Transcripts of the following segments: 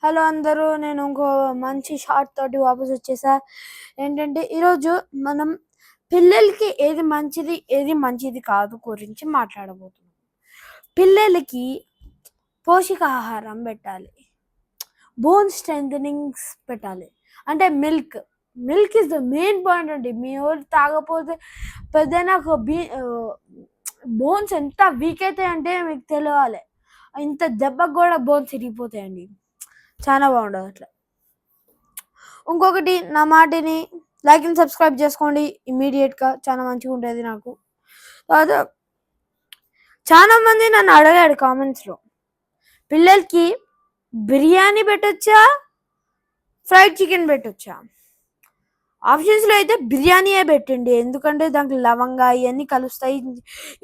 Hello అందరూ, నేను ఇంకో మంచి షార్ట్ తోటి వాపస్ వచ్చేసా. ఏంటంటే ఈరోజు మనం పిల్లలకి ఏది మంచిది ఏది మంచిది కాదు గురించి మాట్లాడబోతున్నాం. పిల్లలకి పోషకాహారం పెట్టాలి, బోన్ స్ట్రెంథనింగ్స్ పెట్టాలి. అంటే milk is the main point అండి. మీ ఊరు తాగపోతే పెద్దనాకు బోన్స్ ఎంత వీక్ అవుతాయి అంటే మీకు తెలియాలి. ఇంత దెబ్బకు కూడా బోన్స్ ఇరిగిపోతాయండి. చాలా బాగుండదు అట్లా. ఇంకొకటి, నా మాటని లైక్ అండ్ సబ్స్క్రైబ్ చేసుకోండి ఇమీడియట్గా, చాలా మంచిగా ఉంటుంది నాకు. తర్వాత చాలా మంది నన్ను అడిగాడు కామెంట్స్లో, పిల్లలకి బిర్యానీ పెట్టొచ్చా, ఫ్రైడ్ చికెన్ పెట్టొచ్చా? ఆప్షన్స్లో అయితే బిర్యానీయే పెట్టండి, ఎందుకంటే దాంట్లో లవంగా ఇవన్నీ కలుస్తాయి.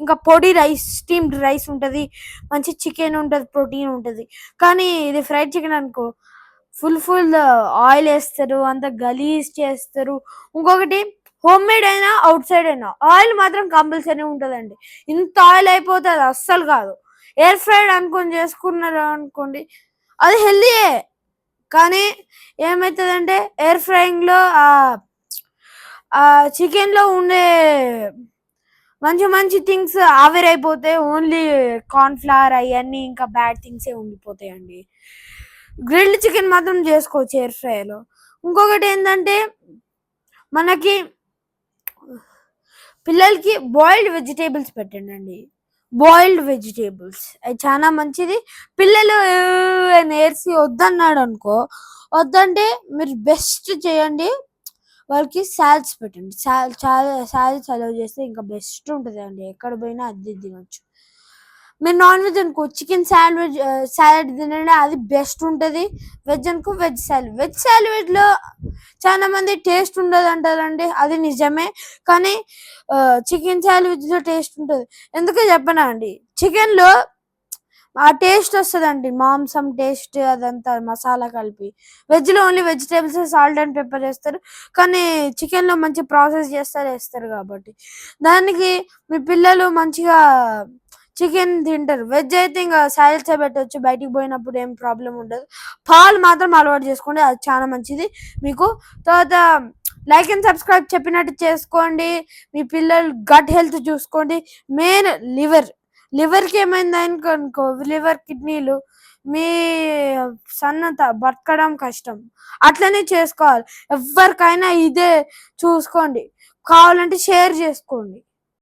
ఇంకా పొడి రైస్, స్టీమ్డ్ రైస్ ఉంటుంది, మంచి చికెన్ ఉంటుంది, ప్రోటీన్ ఉంటుంది. కానీ ఇది ఫ్రైడ్ చికెన్ అనుకో, ఫుల్ ఆయిల్ వేస్తారు, అంత గలీజ్ చేస్తారు. ఇంకొకటి, హోమ్ మేడ్ అయినా అవుట్ సైడ్ అయినా ఆయిల్ మాత్రం కంపల్సరీ ఉంటుందండి. ఇంత ఆయిల్ అయిపోతే అది అస్సలు కాదు. ఎయిర్ ఫ్రైడ్ అనుకొని చేసుకున్నారు అనుకోండి, అది హెల్దీయే. కానీ ఏమవుతుందంటే ఎయిర్ ఫ్రైయింగ్లో చికెన్లో ఉండే మంచి మంచి థింగ్స్ ఆవిరైపోతే ఓన్లీ కార్న్ఫ్లవర్ అవన్నీ ఇంకా బ్యాడ్ థింగ్సే ఉండిపోతాయండి. గ్రిల్డ్ చికెన్ మాత్రం చేసుకోవచ్చు ఎయిర్ ఫ్రైలో. ఇంకొకటి ఏంటంటే, మనకి పిల్లలకి బాయిల్డ్ వెజిటేబుల్స్ పెట్టండి. బాయిల్డ్ వెజిటేబుల్స్ అది చాలా మంచిది. పిల్లలు నేర్చి వద్దన్నాడు అనుకో, వద్దంటే మీరు బెస్ట్ చేయండి, వాళ్ళకి సాలడ్స్ పెట్టండి. సాలడ్స్ అలౌ చేస్తే ఇంకా బెస్ట్ ఉంటుంది అండి. ఎక్కడ పోయినా అది తినొచ్చు. మీరు నాన్ వెజ్ అనుకో, చికెన్ సాలడ్ తినండి, అది బెస్ట్ ఉంటుంది. వెజ్ అనుకో వెజ్ సాలడ్లో చాలా మంది టేస్ట్ ఉండదు అంటారండి, అది నిజమే. కానీ చికెన్ సాలడ్లో టేస్ట్ ఉంటుంది. ఎందుకో చెప్పనా అండి, చికెన్లో ఆ టేస్ట్ వస్తుందండి, మాంసం టేస్ట్, అదంతా మసాలా కలిపి. వెజ్లో only vegetables, salt and pepper వేస్తారు. కానీ చికెన్లో మంచి ప్రాసెస్ వేస్తారు కాబట్టి దానికి మీ పిల్లలు మంచిగా చికెన్ తింటారు. వెజ్ అయితే ఇంకా సాలడ్స్ పెట్టవచ్చు, బయటికి పోయినప్పుడు ఏం ప్రాబ్లం ఉండదు. పాలు మాత్రం అలవాటు చేసుకోండి, అది చాలా మంచిది మీకు. తర్వాత లైక్ అండ్ సబ్స్క్రైబ్ చెప్పినట్టు చేసుకోండి. మీ పిల్లలు గట్ హెల్త్ చూసుకోండి. మెయిన్ లివర్కి ఏమైంది అనుకో, లివర్ కిడ్నీలు, మీ సన్నంత బతకడం కష్టం. అట్లనే చేసుకోవాలి. ఎవరికైనా ఇదే చూసుకోండి, కావాలంటే షేర్ చేసుకోండి.